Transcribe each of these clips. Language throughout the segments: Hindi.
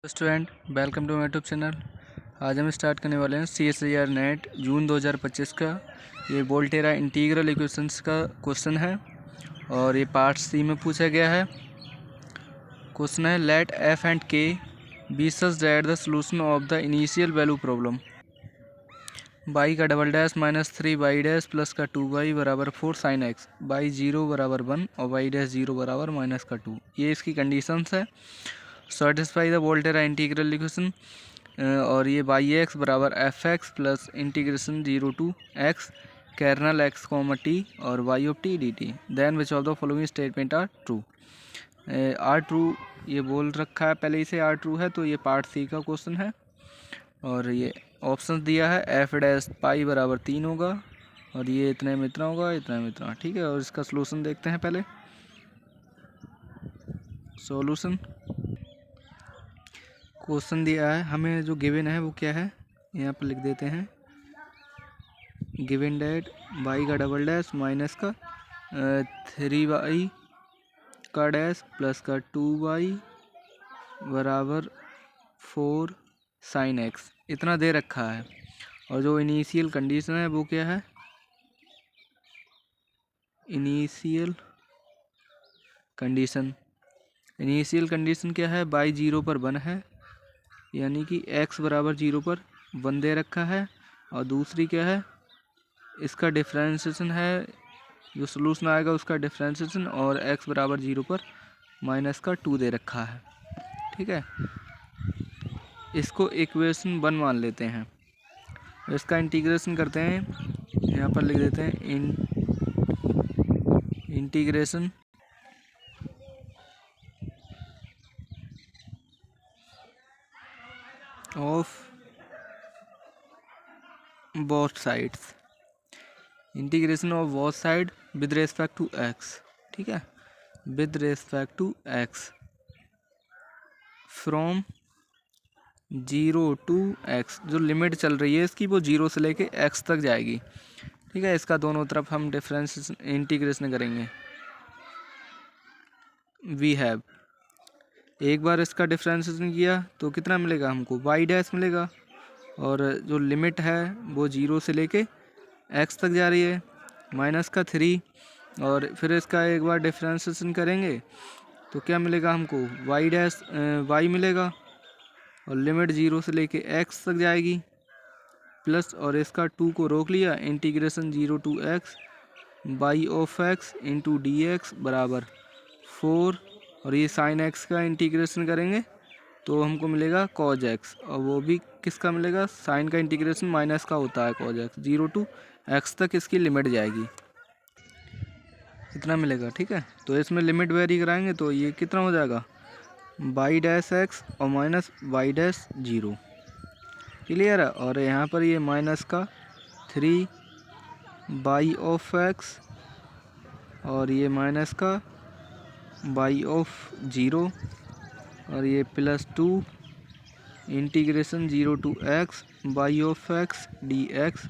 Student welcome to my YouTube channel. आज हम स्टार्ट करने वाले हैं CSIR नेट जून 2025 का। ये वोल्टेरा इंटीग्रल इक्वेशंस का क्वेश्चन है और ये पार्ट सी में पूछा गया है। क्वेश्चन है let f and k be such that the solution of the initial value problem y का double dash minus 3 y dash plus का 2 बराबर 4 साइन एक्स बाई 0 बराबर 1 और बाई डैश 0 बराबर माइनस का 2, ये इसकी कंडीशंस है। Satisfy the Volterra integral equation और ये बाई एक्स बराबर f x plus integration 0 to x kernel x comma t और y of t d t. Then which of the following statement are true. Are true ये बोल रखा है पहले ही से, आर ट्रू है, तो ये पार्ट सी का क्वेश्चन है। और ये ऑप्शन दिया है एफ डैश पाई बराबर 3 होगा और ये इतने में इतना होगा, इतने में इतना, ठीक है। और इसका सोल्यूशन देखते हैं पहले। सॉल्यूशन क्वेश्चन दिया है हमें, जो गिवन है वो क्या है यहाँ पर लिख देते हैं। गिवन डेट वाई का डबल डैश माइनस का 3y का डैश प्लस का 2y बराबर 4 साइन एक्स, इतना दे रखा है। और जो इनिशियल कंडीशन है वो क्या है, इनिशियल कंडीशन क्या है, बाई 0 पर 1 है, यानी कि x बराबर 0 पर 1 दे रखा है। और दूसरी क्या है, इसका डिफ्रेंशिएशन है, जो सोल्यूशन आएगा उसका डिफ्रेंशिएशन, और x बराबर 0 पर माइनस का 2 दे रखा है, ठीक है। इसको इक्वेशन 1 मान लेते हैं। इसका इंटीग्रेशन करते हैं, यहाँ पर लिख देते हैं integration of both sides, integration of both side with respect to x, ठीक है, with respect to x from 0 to x। जो लिमिट चल रही है इसकी वो 0 से लेके x तक जाएगी, ठीक है। इसका दोनों तरफ हम डिफरेंस इंटीग्रेशन करेंगे। वी हैव, एक बार इसका डिफरेंशिएशन किया तो कितना मिलेगा हमको, वाई डैश मिलेगा। और जो लिमिट है वो 0 से लेके x तक जा रही है, माइनस का 3। और फिर इसका एक बार डिफरेंशिएशन करेंगे तो क्या मिलेगा हमको, वाई डैश वाई मिलेगा और लिमिट 0 से लेके x तक जाएगी, प्लस और इसका 2 को रोक लिया, integration 0 to x by of x into D x बराबर 4। और ये साइन एक्स का इंटीग्रेशन करेंगे तो हमको मिलेगा कॉज एक्स, और वो भी किसका मिलेगा, साइन का इंटीग्रेशन माइनस का होता है कॉज एक्स, 0 to x तक इसकी लिमिट जाएगी, इतना मिलेगा, ठीक है। तो इसमें लिमिट वेरी कराएंगे तो ये कितना हो जाएगा, बाई डैश एक्स और माइनस बाई डैश 0, क्लियर है। और यहाँ पर ये माइनस का 3 बाई ऑफ एक्स और ये माइनस का बाई ऑफ 0 और ये plus 2 integration 0 to x by of x d x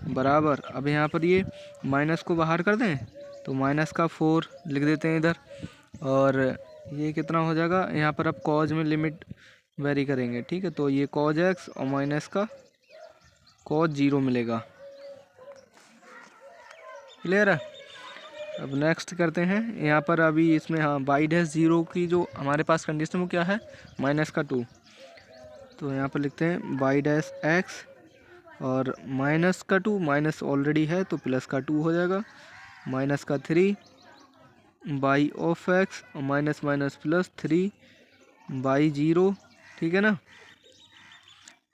बराबर, अब यहाँ पर ये माइनस को बाहर कर दें तो माइनस का 4 लिख देते हैं इधर। और ये कितना हो जाएगा, यहाँ पर अब कॉज में लिमिट वेरी करेंगे, ठीक है। तो ये कॉज एक्स और माइनस का कॉज 0 मिलेगा, क्लियर है। अब नेक्स्ट करते हैं, यहाँ पर अभी इसमें हाँ बाई डैश 0 की जो हमारे पास कंडीशन वो क्या है, माइनस का 2। तो यहाँ पर लिखते हैं बाई डैश एक्स और माइनस का 2, माइनस ऑलरेडी है तो प्लस का 2 हो जाएगा, माइनस का 3 बाई ऑफ एक्स और माइनस माइनस प्लस 3 बाई 0, ठीक है ना।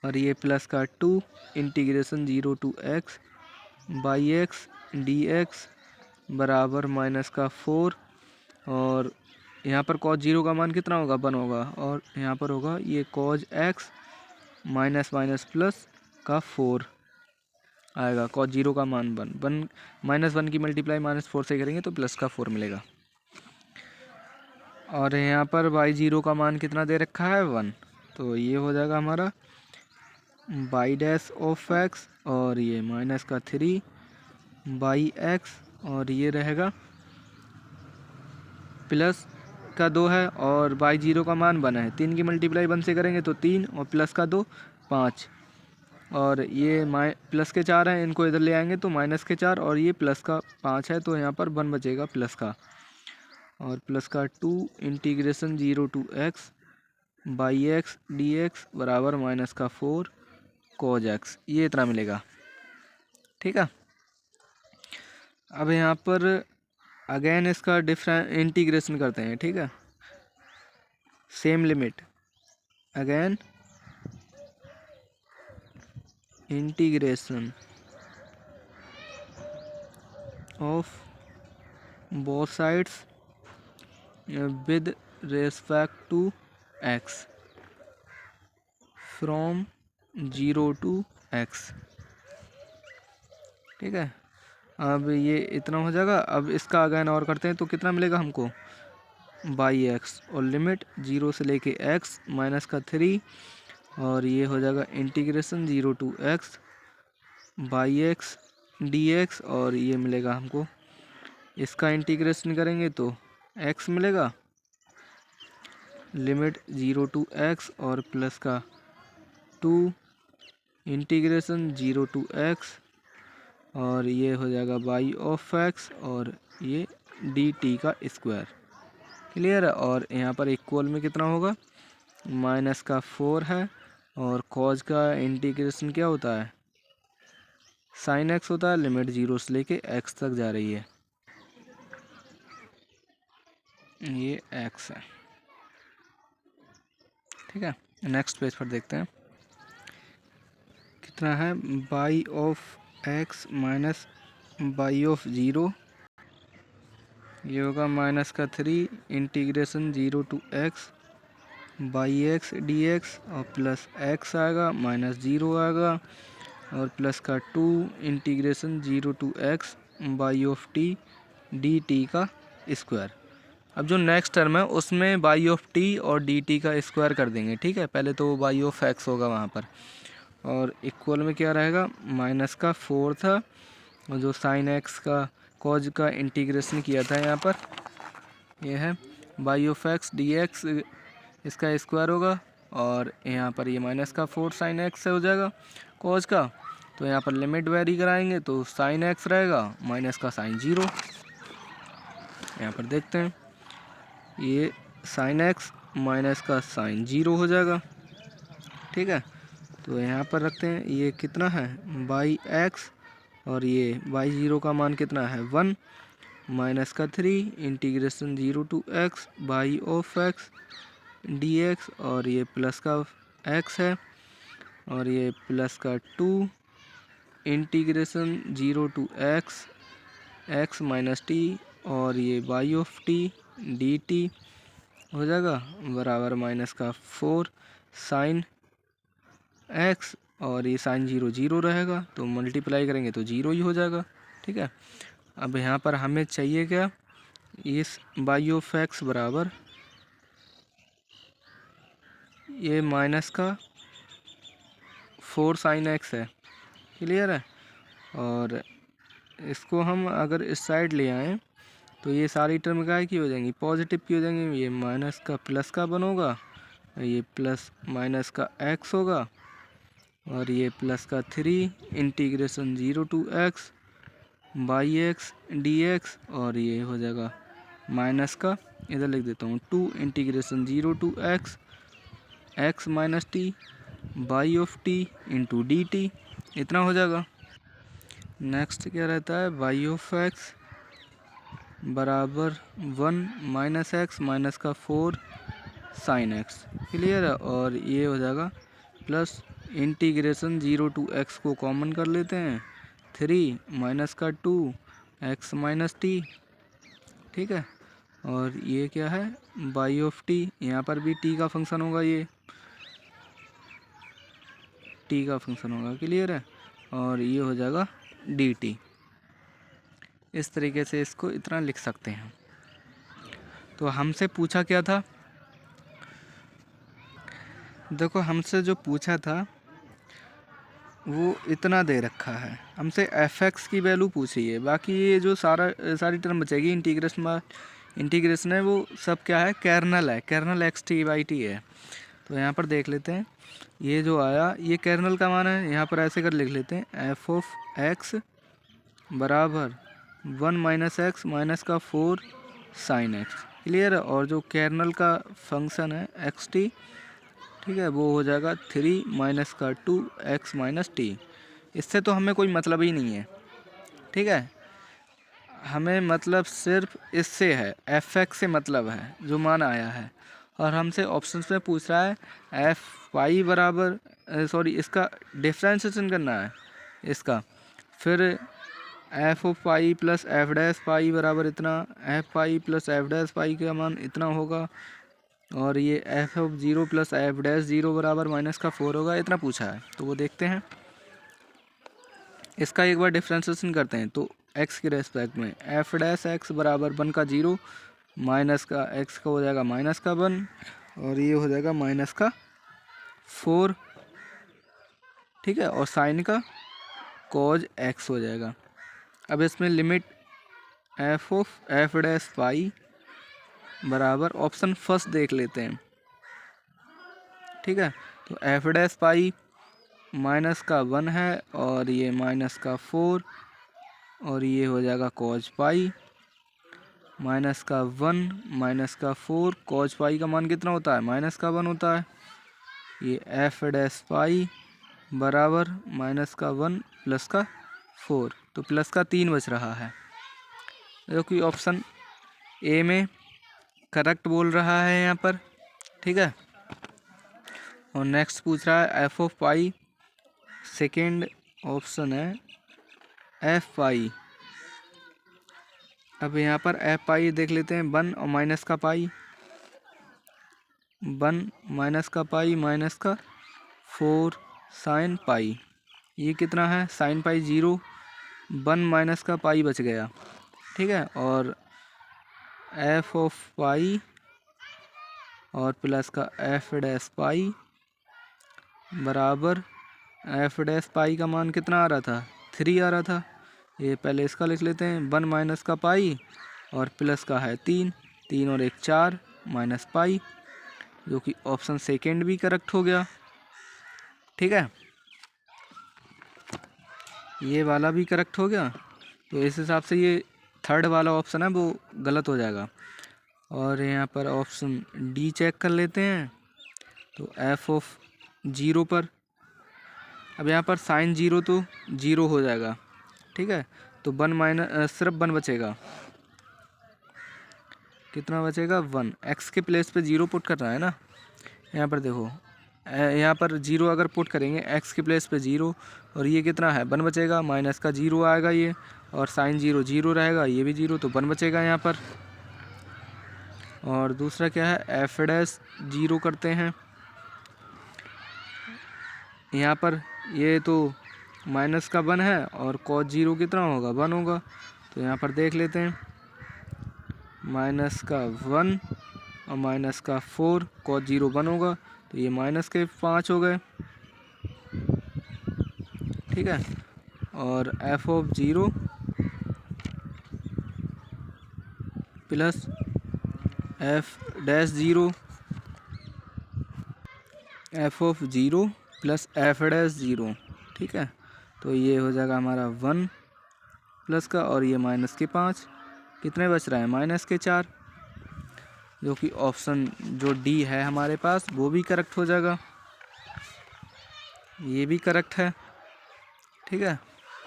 और ये प्लस का 2 integration 0 to x by x d x बराबर माइनस का 4। और यहाँ पर कॉज 0 का मान कितना होगा, 1 होगा, और यहाँ पर होगा ये cause x minus minus plus का 4 आएगा, कॉज 0 का मान 1 माइनस 1 की मल्टीप्लाई माइनस 4 से करेंगे तो प्लस का 4 मिलेगा। और यहाँ पर बाई 0 का मान कितना दे रखा है, 1, तो ये हो जाएगा हमारा बाई डैश ऑफ एक्स और ये माइनस का 3 बाई एक्स और ये रहेगा प्लस का 2 है और बाई 0 का मान 1 है। 3 की मल्टीप्लाई 1 से करेंगे तो 3 और प्लस का 2 5 और ये प्लस के 4 हैं, इनको इधर ले आएंगे तो माइनस के 4 और ये प्लस का 5 है तो यहाँ पर 1 बचेगा प्लस का, और प्लस का 2 integration 0 to x y x d x बराबर माइनस का 4 कोज एक्स, ये इतना मिलेगा। ठीक है, अब यहाँ पर अगेन इसका इंटीग्रेशन करते हैं। ठीक है, same limit, again integration of both sides with respect to x from 0 to x. ठीक है, अब ये इतना हो जाएगा। अब इसका अगेन और करते हैं तो कितना मिलेगा हमको, बाई एक्स और लिमिट 0 से लेके एक्स माइनस का 3 और ये हो जाएगा integration 0 to x y x d x और ये मिलेगा हमको, इसका इंटीग्रेशन करेंगे तो एक्स मिलेगा, लिमिट 0 टू एक्स और प्लस का 2 इंटीग्रेशन 0 टू एक्स और ये हो जाएगा बाई ऑफ एक्स और ये डी टी का स्क्वायर। क्लियर है, और यहाँ पर इक्वल में कितना होगा, माइनस का 4 है और कॉज का इंटीग्रेशन क्या होता है, साइन एक्स होता है, लिमिट 0 से लेके एक्स तक जा रही है, ये एक्स है। ठीक है, नेक्स्ट पेज पर देखते हैं कितना है, y of x minus y of 0, ये होगा माइनस का 3 integration 0 to x y x d x और प्लस एक्स आएगा माइनस 0 आएगा और प्लस का 2 integration 0 to x y of t d t का स्क्वायर। अब जो नेक्स्ट टर्म है उसमें बाई ऑफ टी और डी टी का स्क्वायर कर देंगे। ठीक है, पहले तो बाई ऑफ एक्स होगा वहाँ पर और इक्वल में क्या रहेगा, माइनस का 4 था और जो साइन एक्स का कॉज का इंटीग्रेशन किया था यहाँ पर ये है y of x d x, इसका स्क्वायर होगा और यहाँ पर ये माइनस का 4 साइन एक्स से हो जाएगा कॉज का, तो यहाँ पर लिमिट वेरी कराएंगे तो साइन एक्स रहेगा माइनस का साइन 0। यहाँ पर देखते हैं ये साइन एक्स माइनस का साइन 0 हो जाएगा। ठीक है, तो यहाँ पर रखते हैं ये कितना है, बाई एक्स और ये बाई 0 का मान कितना है 1 माइनस का 3 integration 0 to x y of x d x और ये प्लस का एक्स है और ये प्लस का 2 integration 0 to x x minus t और ये y of t d t हो जाएगा बराबर माइनस का 4 साइन एक्स और ये साइन 0 0 रहेगा तो मल्टीप्लाई करेंगे तो 0 ही हो जाएगा। ठीक है, अब यहाँ पर हमें चाहिए क्या, इस बाई ऑफ एक्स बराबर ये माइनस का 4 साइन एक्स है। क्लियर है, और इसको हम अगर इस साइड ले आएँ तो ये सारी टर्म क्या की हो जाएंगी, पॉजिटिव की हो जाएंगी, ये माइनस का प्लस का 1 होगा, ये प्लस माइनस का एक्स होगा और ये प्लस का 3 integration 0 to x y x d x और ये हो जाएगा माइनस का, इधर लिख देता हूँ 2 integration 0 to x x minus t y of t into d t, इतना हो जाएगा। नेक्स्ट क्या रहता है, बाई ऑफ एक्स बराबर 1 माइनस एक्स माइनस का 4 साइन एक्स। क्लियर है, और ये हो जाएगा प्लस इंटीग्रेशन 0 टू एक्स को कॉमन कर लेते हैं 3 माइनस का 2 एक्स माइनस टी। ठीक है, और ये क्या है, बाई ऑफ टी, यहाँ पर भी टी का फंक्शन होगा, ये टी का फंक्शन होगा। क्लियर है, और ये हो जाएगा डी टी। इस तरीके से इसको इतना लिख सकते हैं। तो हमसे पूछा क्या था, देखो हमसे जो पूछा था वो इतना दे रखा है, हमसे एफ एक्स की वैल्यू पूछी है, बाकी ये जो सारी टर्म बचेगी इंटीग्रेशन बाय इंटीग्रेशन है वो सब क्या है, कर्नल है, kernel x t y t है। तो यहाँ पर देख लेते हैं, ये जो आया ये कर्नल का मान है, यहाँ पर ऐसे कर लिख लेते हैं एफ ऑफ एक्स बराबर 1 माइनस एक्स माइनस का 4 साइन एक्स, क्लियर है। और जो कर्नल का फंक्शन है एक्स टी, ठीक है, वो हो जाएगा 3 माइनस का 2 एक्स माइनस टी। इससे तो हमें कोई मतलब ही नहीं है, ठीक है, हमें मतलब सिर्फ इससे है, एफ एक्स से मतलब है जो मान आया है। और हमसे ऑप्शन में पूछ रहा है एफ वाई बराबर इसका डिफ्रेंशिएशन करना है इसका, फिर F of pi plus F dash पाई बराबर इतना, F pi plus F dash पाई का मान इतना होगा, और ये F of 0 plus F dash 0 बराबर माइनस का 4 होगा, इतना पूछा है। तो वो देखते हैं, इसका एक बार डिफ्रेंशिएशन करते हैं। तो एक्स के रेस्पेक्ट में एफ डैश एक्स बराबर 1 का 0 माइनस का एक्स का हो जाएगा माइनस का 1, और ये हो जाएगा माइनस का 4, ठीक है, और साइन का कॉज एक्स हो जाएगा। अब इसमें limit F of F dash पाई बराबर ऑप्शन फर्स्ट देख लेते हैं, ठीक है। तो एफ डैश पाई माइनस का 1 है, और ये माइनस का 4, और ये हो जाएगा कॉज पाई माइनस का 1 माइनस का 4, कॉज पाई का मान कितना होता है, माइनस का 1 होता है। ये एफ डैश पाई बराबर माइनस का 1 प्लस का 4, तो प्लस का 3 बच रहा है, जो कि ऑप्शन ए में करेक्ट बोल रहा है यहाँ पर, ठीक है। और नेक्स्ट पूछ रहा है F of pi, second option है एफ पाई। अब यहाँ पर एफ पाई देख लेते हैं, 1 और माइनस का पाई, 1 माइनस का पाई माइनस का 4 साइन पाई, ये कितना है साइन पाई 0, 1 माइनस का पाई बच गया, ठीक है। और एफ ऑफ पाई और प्लस का एफ डैश पाई बराबर एफ डैश पाई का मान कितना आ रहा था, 3 आ रहा था। ये पहले इसका लिख लेते हैं, 1 माइनस का पाई और प्लस का है 3, 3 और 1 4 माइनस पाई, जो कि ऑप्शन सेकेंड भी करेक्ट हो गया, ठीक है। ये वाला भी करेक्ट हो गया, तो इस हिसाब से ये थर्ड वाला ऑप्शन है वो गलत हो जाएगा। और यहाँ पर ऑप्शन डी चेक कर लेते हैं। तो एफ ऑफ 0 पर, अब यहाँ पर साइन 0 तो 0 हो जाएगा, ठीक है। तो 1 माइनस सिर्फ 1 बचेगा, कितना बचेगा 1, एक्स के प्लेस पे 0 पुट करना है ना। यहाँ पर देखो, यहाँ पर 0 अगर पुट करेंगे एक्स के प्लेस पे 0, और ये कितना है 1 बचेगा, माइनस का 0 आएगा ये, और साइन 0 0 रहेगा, ये भी 0, तो 1 बचेगा यहाँ पर। और दूसरा क्या है एफ डैश 0 करते हैं, यहाँ पर ये तो माइनस का 1 है, और कॉस 0 कितना होगा 1 होगा, तो यहाँ पर देख लेते हैं, माइनस का 1 और माइनस का 4, कॉस 0 1 होगा, तो ये माइनस के 5 हो गए, ठीक है। और F of 0 plus F dash 0, F of 0 plus F dash 0, ठीक है। तो ये हो जाएगा हमारा 1 प्लस का, और ये माइनस के 5, कितने बच रहे हैं माइनस के 4, जो कि ऑप्शन जो डी है हमारे पास वो भी करेक्ट हो जाएगा, ये भी करेक्ट है, ठीक है।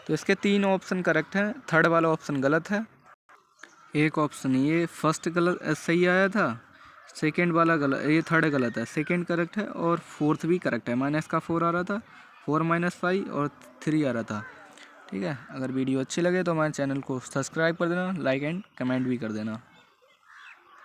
तो इसके 3 ऑप्शन करेक्ट हैं, थर्ड वाला ऑप्शन गलत है। एक ऑप्शन ये फर्स्ट गलत सही आया था, सेकंड वाला गलत, ये थर्ड गलत है, सेकंड करेक्ट है, और फोर्थ भी करेक्ट है, माइनस का 4 आ रहा था, 4 माइनस 5 और 3 आ रहा था, ठीक है। अगर वीडियो अच्छी लगे तो हमारे चैनल को सब्सक्राइब कर देना, लाइक एंड कमेंट भी कर देना।